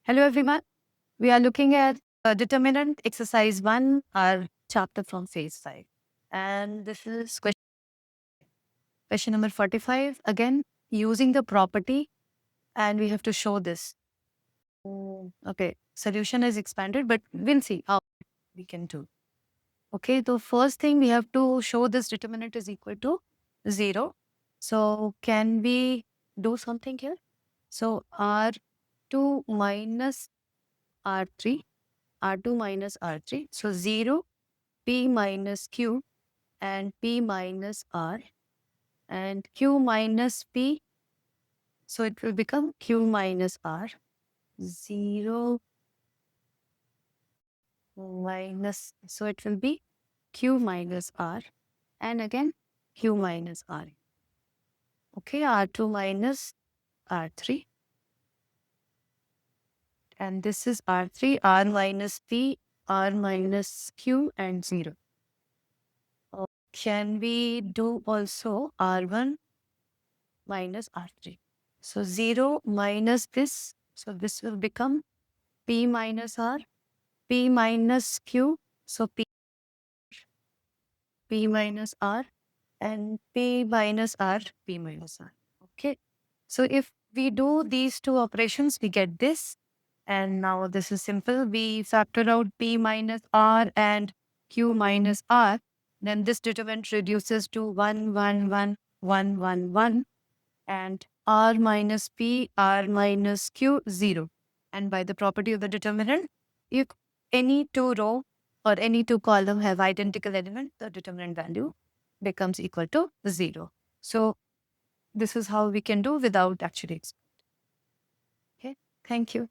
Hello, everyone. We are looking at determinant exercise 1, our chapter from phase 5. And this is question number 45. Again, using the property, and we have to show this. Okay, solution is expanded, but we'll see how we can do. Okay, the first thing we have to show this determinant is equal to 0. So, can we do something here? So, R2 minus R3. R2 minus R3. So 0, P minus Q, and P minus R, and Q minus P. So it will become Q minus R. 0 minus, so it will be Q minus R, and again Q minus R. Okay, R2 minus R3. And this is R3, R minus P, R minus Q, and 0. Can we do also R1 minus R3? So 0 minus this. So this will become P minus R, P minus Q. So P minus R, and P minus R, P minus R. Okay. So if we do these two operations, we get this. And now this is simple. We factor out P minus R and Q minus R. Then this determinant reduces to 1, 1, 1, 1, 1, 1. And R minus P, R minus Q, 0. And by the property of the determinant, if any two row or any two column have identical element, the determinant value becomes equal to 0. So this is how we can do without actually. Okay, thank you.